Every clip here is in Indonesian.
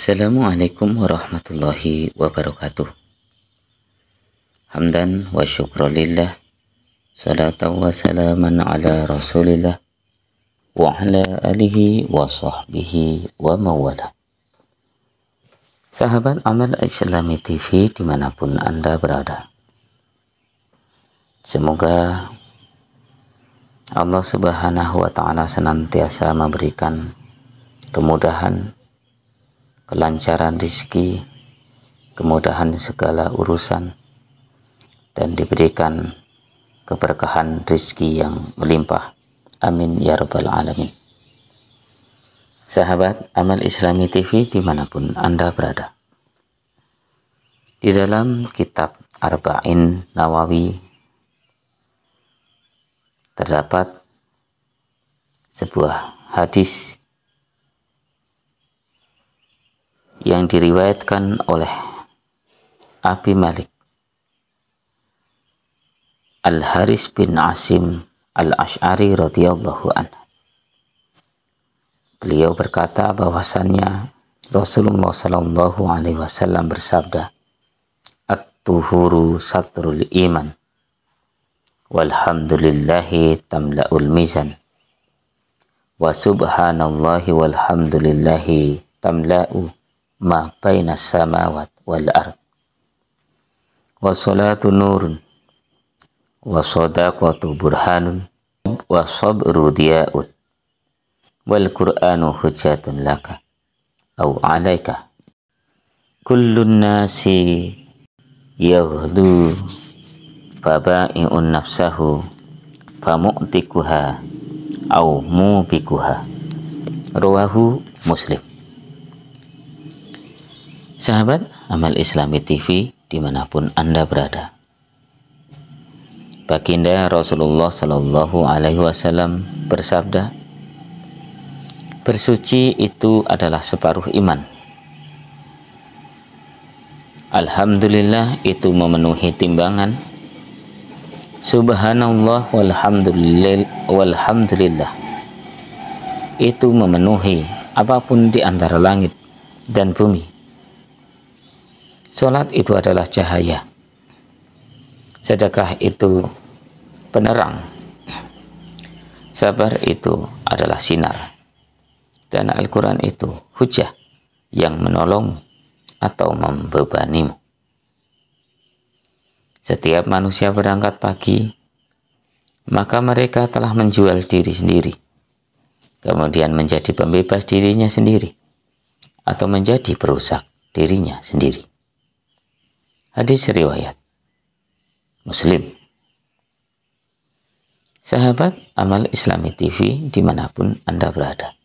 Assalamualaikum warahmatullahi wabarakatuh. Hamdan wa syukrulillah, salatan wa salaman ala rasulillah, wa ala alihi wa sahbihi wa mawala. Sahabat Amal Islami TV dimanapun Anda berada, semoga Allah Subhanahu wa Ta'ala senantiasa memberikan kemudahan, kelancaran rezeki, kemudahan segala urusan, dan diberikan keberkahan rezeki yang melimpah. Amin ya rabbal alamin. Sahabat Amal Islami TV dimanapun Anda berada, di dalam kitab Arba'in Nawawi terdapat sebuah hadis yang diriwayatkan oleh Abi Malik Al-Haris bin Asim Al-Ash'ari radhiyallahu anhu. Beliau berkata bahwasannya Rasulullah sallallahu alaihi wasallam bersabda, "At-tuhuru satrul iman, walhamdulillahi tamla'ul mizan, wa subhanallahi walhamdulillahi tamla'u ma baina samawat wal ard, wa salatu nurun, wa sadaqatu burhanun, wa sabru diya'un, wal qur'anu hujjatun laka au alaika, kullun nasi yaghdu faba'i'un nafsahu famu'tikuha au mubikuha." Rawahu Muslim. Sahabat Amal Islami TV dimanapun Anda berada, Baginda Rasulullah Shallallahu Alaihi Wasallam bersabda, bersuci itu adalah separuh iman. Alhamdulillah itu memenuhi timbangan. Subhanallah walhamdulillah itu memenuhi apapun di antara langit dan bumi. Salat itu adalah cahaya, sedekah itu penerang, sabar itu adalah sinar, dan Al-Quran itu hujah yang menolong atau membebanimu. Setiap manusia berangkat pagi, maka mereka telah menjual diri sendiri, kemudian menjadi pembebas dirinya sendiri, atau menjadi perusak dirinya sendiri. Hadis riwayat Muslim. Sahabat Amal Islami TV dimanapun Anda berada,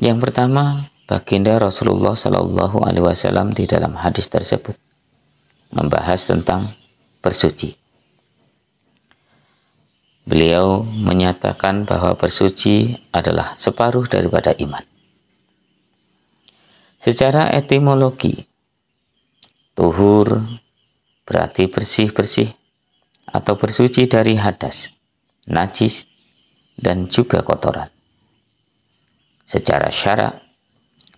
yang pertama, Baginda Rasulullah Shallallahu Alaihi Wasallam di dalam hadis tersebut membahas tentang bersuci. Beliau menyatakan bahwa bersuci adalah separuh daripada iman. Secara etimologi, tuhur berarti bersih-bersih atau bersuci dari hadas, najis, dan juga kotoran. Secara syarak,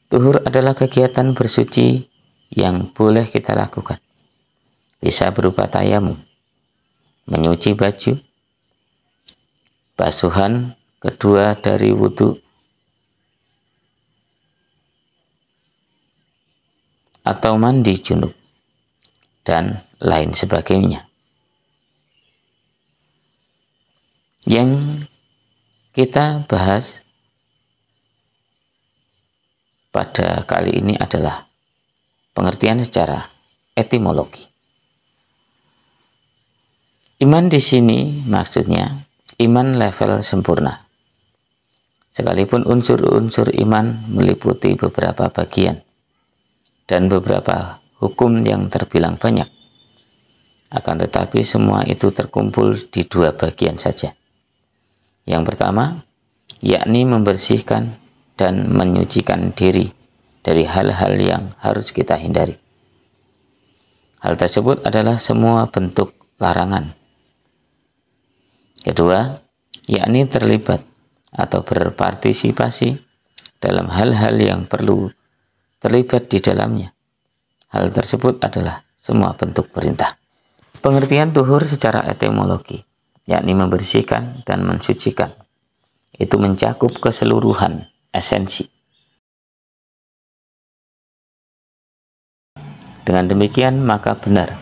tuhur adalah kegiatan bersuci yang boleh kita lakukan. Bisa berupa tayamum, menyuci baju, basuhan kedua dari wudhu, atau mandi junub, dan lain sebagainya. Yang kita bahas pada kali ini adalah pengertian secara etimologi. Iman di sini maksudnya iman level sempurna. Sekalipun unsur-unsur iman meliputi beberapa bagian dan beberapa hukum yang terbilang banyak, akan tetapi semua itu terkumpul di dua bagian saja. Yang pertama, yakni membersihkan dan menyucikan diri dari hal-hal yang harus kita hindari. Hal tersebut adalah semua bentuk larangan. Kedua, yakni terlibat atau berpartisipasi dalam hal-hal yang perlu terlibat di dalamnya. Hal tersebut adalah semua bentuk perintah. Pengertian tuhur secara etimologi, yakni membersihkan dan mensucikan, itu mencakup keseluruhan esensi. Dengan demikian, maka benar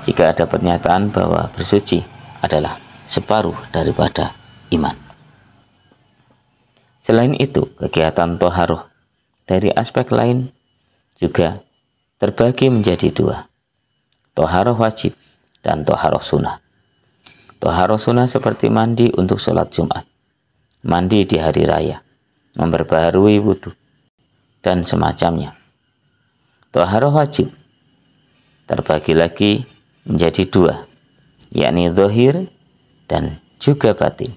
jika ada pernyataan bahwa bersuci adalah separuh daripada iman. Selain itu, kegiatan toharoh dari aspek lain juga terbagi menjadi dua, toharoh wajib dan toharoh sunnah. Toharoh sunnah seperti mandi untuk sholat Jumat, mandi di hari raya, memperbaharui wudhu, dan semacamnya. Toharoh wajib terbagi lagi menjadi dua, yakni zahir dan juga batin.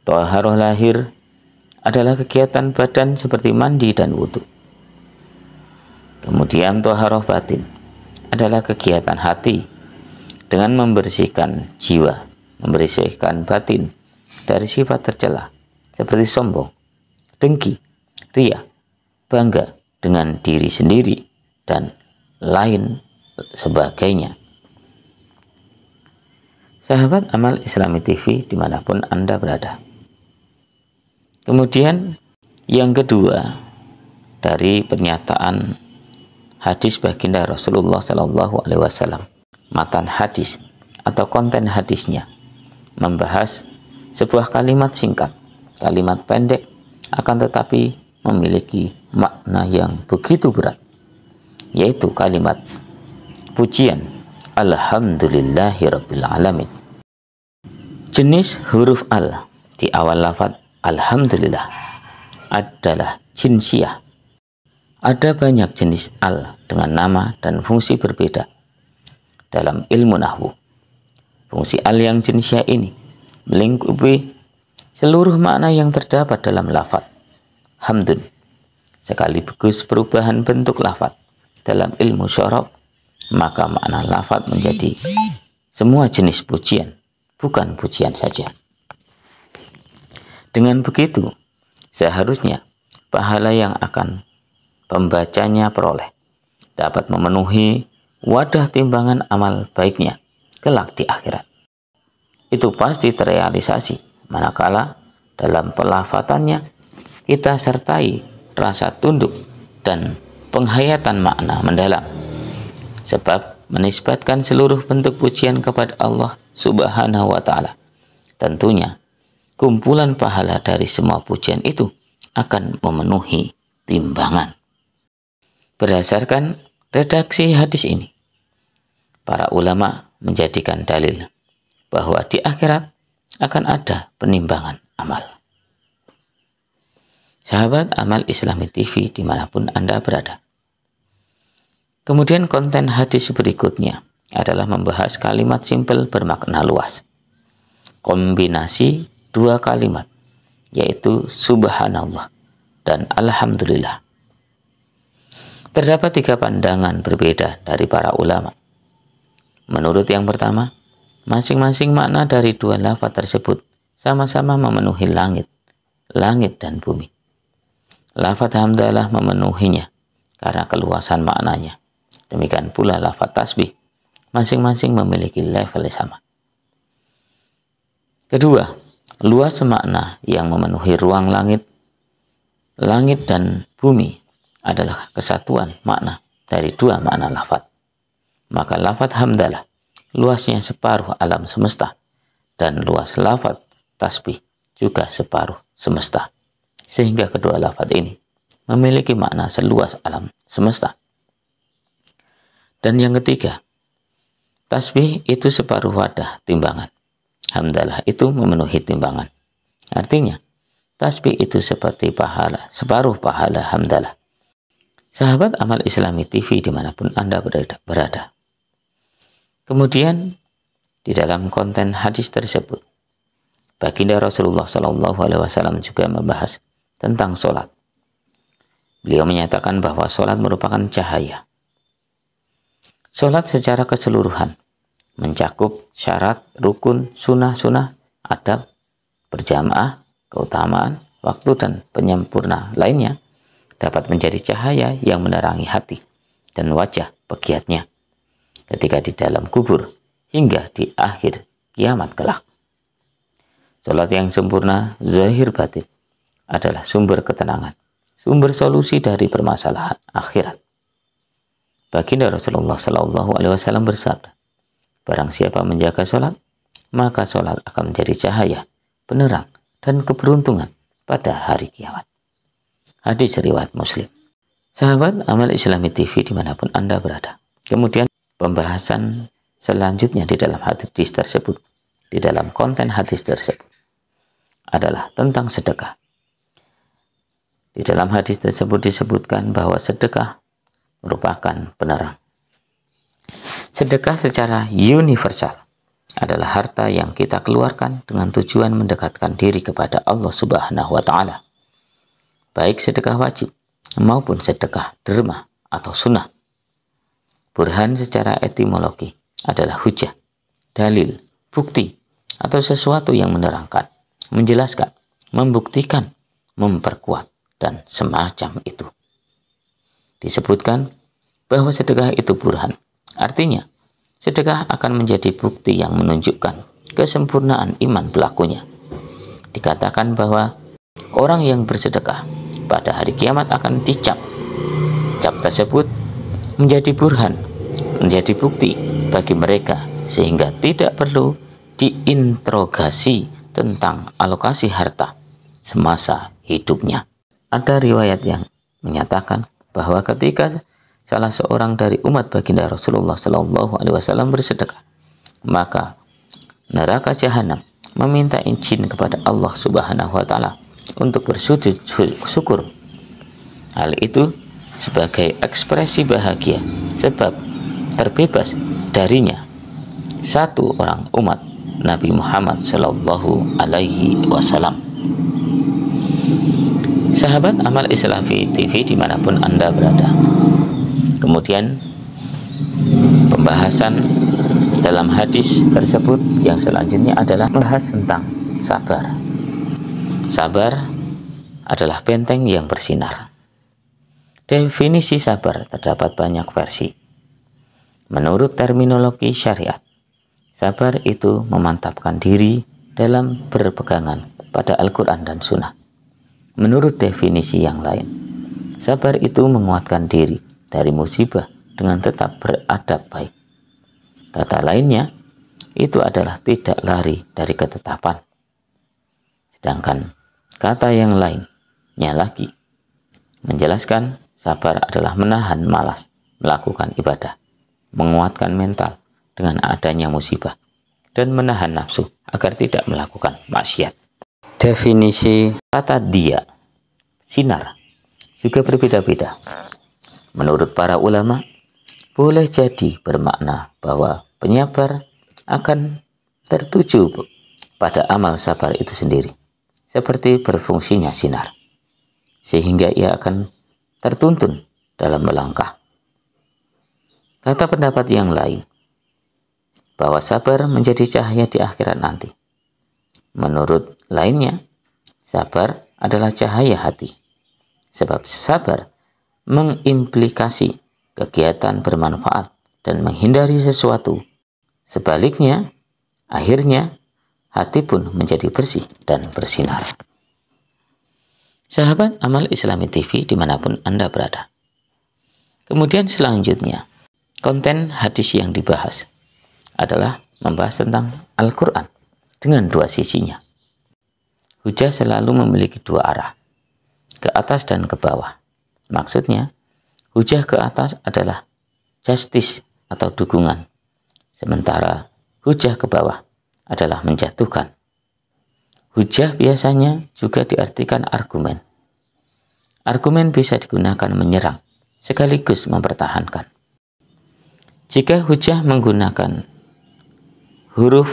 Toharoh lahir adalah kegiatan badan seperti mandi dan wudhu. Kemudian toharoh batin adalah kegiatan hati dengan membersihkan jiwa, membersihkan batin dari sifat tercela seperti sombong, dengki, ria, bangga dengan diri sendiri, dan lain sebagainya. Sahabat Amal Islami TV dimanapun Anda berada. Kemudian yang kedua dari pernyataan hadis baginda Rasulullah SAW, matan hadis atau konten hadisnya membahas sebuah kalimat singkat, kalimat pendek, akan tetapi memiliki makna yang begitu berat, yaitu kalimat pujian Alhamdulillahirabbil alamin. Jenis huruf al di awal lafaz Alhamdulillah adalah jinsiyah. Ada banyak jenis al dengan nama dan fungsi berbeda. Dalam ilmu nahwu, fungsi al yang jinsiyah ini melingkupi seluruh makna yang terdapat dalam lafaz hamdun. Sekaligus perubahan bentuk lafaz dalam ilmu syaraf, maka makna lafaz menjadi semua jenis pujian, bukan pujian saja. Dengan begitu, seharusnya pahala yang akan pembacanya peroleh dapat memenuhi wadah timbangan amal baiknya kelak di akhirat. Itu pasti terrealisasi manakala dalam pelafatannya kita sertai rasa tunduk dan penghayatan makna mendalam. Sebab menisbatkan seluruh bentuk pujian kepada Allah Subhanahu wa Ta'ala, tentunya kumpulan pahala dari semua pujian itu akan memenuhi timbangan. Berdasarkan redaksi hadis ini, para ulama menjadikan dalil bahwa di akhirat akan ada penimbangan amal. Sahabat Amal Islami TV dimanapun Anda berada. Kemudian konten hadis berikutnya adalah membahas kalimat simpel bermakna luas. Kombinasi dua kalimat, yaitu subhanallah dan alhamdulillah. Terdapat tiga pandangan berbeda dari para ulama. Menurut yang pertama, masing-masing makna dari dua lafaz tersebut sama-sama memenuhi langit dan bumi. Lafaz hamdalah memenuhinya karena keluasan maknanya. Demikian pula lafaz tasbih, masing-masing memiliki level sama. Kedua, luas makna yang memenuhi ruang langit dan bumi adalah kesatuan makna dari dua makna lafaz. Maka lafaz hamdalah luasnya separuh alam semesta, dan luas lafaz tasbih juga separuh semesta, sehingga kedua lafaz ini memiliki makna seluas alam semesta. Dan yang ketiga, tasbih itu separuh wadah timbangan, hamdalah itu memenuhi timbangan. Artinya tasbih itu seperti pahala, separuh pahala hamdalah. Sahabat Amal Islami TV dimanapun Anda berada. Kemudian di dalam konten hadis tersebut, baginda Rasulullah SAW juga membahas tentang sholat. Beliau menyatakan bahwa sholat merupakan cahaya. Sholat secara keseluruhan mencakup syarat, rukun, sunnah, adab, berjamaah, keutamaan, waktu dan penyempurna lainnya dapat menjadi cahaya yang menerangi hati dan wajah pegiatnya ketika di dalam kubur hingga di akhir kiamat kelak. Sholat yang sempurna, zahir batin, adalah sumber ketenangan, sumber solusi dari permasalahan akhirat. Baginda Rasulullah SAW bersabda, barang siapa menjaga sholat, maka sholat akan menjadi cahaya, penerang, dan keberuntungan pada hari kiamat. Hadis riwayat Muslim. Sahabat Amal Islami TV dimanapun Anda berada. Kemudian pembahasan selanjutnya di dalam hadis tersebut, di dalam konten hadis tersebut, adalah tentang sedekah. Di dalam hadis tersebut disebutkan bahwa sedekah merupakan penerang. Sedekah secara universal adalah harta yang kita keluarkan dengan tujuan mendekatkan diri kepada Allah Subhanahu wa Ta'ala, baik sedekah wajib maupun sedekah derma atau sunnah. Burhan secara etimologi adalah hujah, dalil, bukti, atau sesuatu yang menerangkan, menjelaskan, membuktikan, memperkuat, dan semacam itu. Disebutkan bahwa sedekah itu burhan. Artinya, sedekah akan menjadi bukti yang menunjukkan kesempurnaan iman pelakunya. Dikatakan bahwa orang yang bersedekah pada hari kiamat akan dicap. Cap tersebut menjadi burhan, menjadi bukti bagi mereka sehingga tidak perlu diinterogasi tentang alokasi harta semasa hidupnya. Ada riwayat yang menyatakan bahwa ketika salah seorang dari umat baginda Rasulullah SAW bersedekah, maka neraka jahanam meminta izin kepada Allah Subhanahu wa Ta'ala untuk bersujud syukur. Hal itu sebagai ekspresi bahagia sebab terbebas darinya satu orang umat Nabi Muhammad Sallallahu Alaihi Wasallam. Sahabat Amal Islami TV dimanapun Anda berada. Kemudian pembahasan dalam hadis tersebut yang selanjutnya adalah membahas tentang sabar. Sabar adalah benteng yang bersinar. Definisi sabar terdapat banyak versi. Menurut terminologi syariat, sabar itu memantapkan diri dalam berpegangan pada Al-Quran dan Sunnah. Menurut definisi yang lain, sabar itu menguatkan diri dari musibah dengan tetap beradab baik. Kata lainnya, itu adalah tidak lari dari ketetapan. Sedangkan kata yang lainnya lagi menjelaskan sabar adalah menahan malas melakukan ibadah, menguatkan mental dengan adanya musibah, dan menahan nafsu agar tidak melakukan maksiat. Definisi kata dia, sinar, juga berbeda-beda. Menurut para ulama, boleh jadi bermakna bahwa penyabar akan tertuju pada amal sabar itu sendiri, seperti berfungsinya sinar, sehingga ia akan tertuntun dalam melangkah. Kata pendapat yang lain, bahwa sabar menjadi cahaya di akhirat nanti. Menurut lainnya, sabar adalah cahaya hati, sebab sabar mengimplikasi kegiatan bermanfaat dan menghindari sesuatu. Sebaliknya, akhirnya hati pun menjadi bersih dan bersinar. Sahabat Amal Islami TV dimanapun Anda berada. Kemudian selanjutnya, konten hadis yang dibahas adalah membahas tentang Al-Quran dengan dua sisinya. Hujah selalu memiliki dua arah, ke atas dan ke bawah. Maksudnya, hujah ke atas adalah justice atau dukungan, sementara hujah ke bawah adalah menjatuhkan. Hujah biasanya juga diartikan argumen. Argumen bisa digunakan menyerang, sekaligus mempertahankan. Jika hujah menggunakan huruf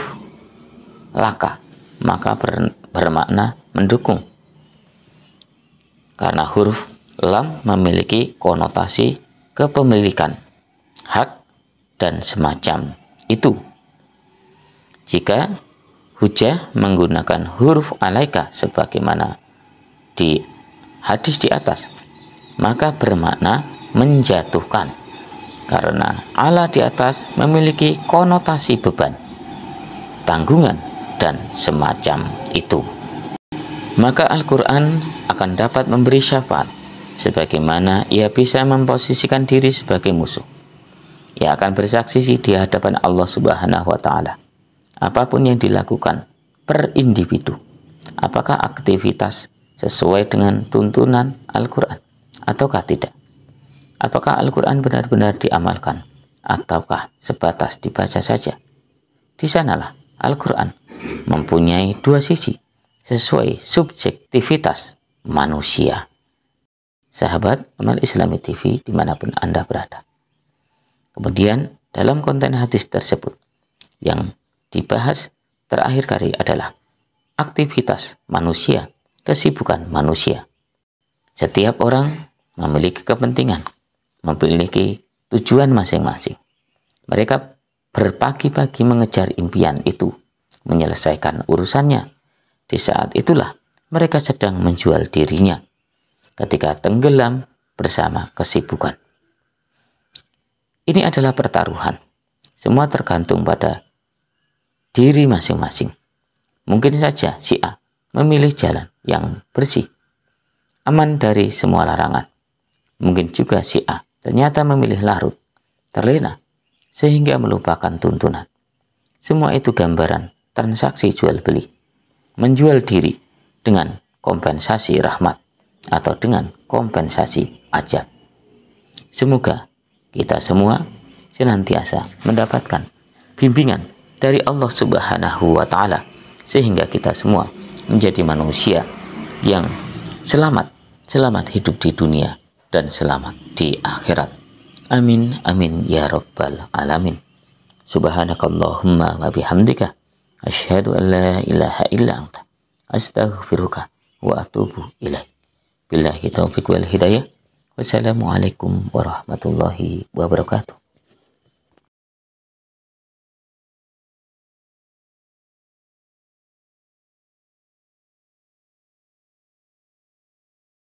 laka, maka bermakna mendukung. Karena huruf lam memiliki konotasi kepemilikan, hak, dan semacam itu. Jika hujah menggunakan huruf alaika sebagaimana di hadis di atas, maka bermakna menjatuhkan, karena ala di atas memiliki konotasi beban, tanggungan, dan semacam itu. Maka Al-Quran akan dapat memberi syafaat sebagaimana ia bisa memposisikan diri sebagai musuh. Ia akan bersaksi di hadapan Allah Subhanahu wa Ta'ala. Apapun yang dilakukan per individu, apakah aktivitas sesuai dengan tuntunan Al-Quran ataukah tidak? Apakah Al-Quran benar-benar diamalkan ataukah sebatas dibaca saja? Di sanalah Al-Quran mempunyai dua sisi sesuai subjektivitas manusia. Sahabat Amal Islami TV dimanapun Anda berada. Kemudian dalam konten hadis tersebut yang dibahas terakhir kali adalah aktivitas manusia, kesibukan manusia. Setiap orang memiliki kepentingan, memiliki tujuan masing-masing. Mereka berpagi-pagi mengejar impian itu, menyelesaikan urusannya. Di saat itulah mereka sedang menjual dirinya ketika tenggelam bersama kesibukan. Ini adalah pertaruhan. Semua tergantung pada diri masing-masing. Mungkin saja si A memilih jalan yang bersih, aman dari semua larangan. Mungkin juga si A ternyata memilih larut, terlena, sehingga melupakan tuntunan. Semua itu gambaran transaksi jual beli. Menjual diri dengan kompensasi rahmat atau dengan kompensasi ajab. Semoga kita semua senantiasa mendapatkan bimbingan dari Allah Subhanahu wa Ta'ala, sehingga kita semua menjadi manusia yang selamat hidup di dunia dan selamat di akhirat. Amin amin ya rabbal alamin. Subhanakallahumma wa bihamdika asyhadu an la ilaha illa anta astaghfiruka wa atubu ilaik. Billahi taufiq wal hidayah. Wassalamualaikum warahmatullahi wabarakatuh.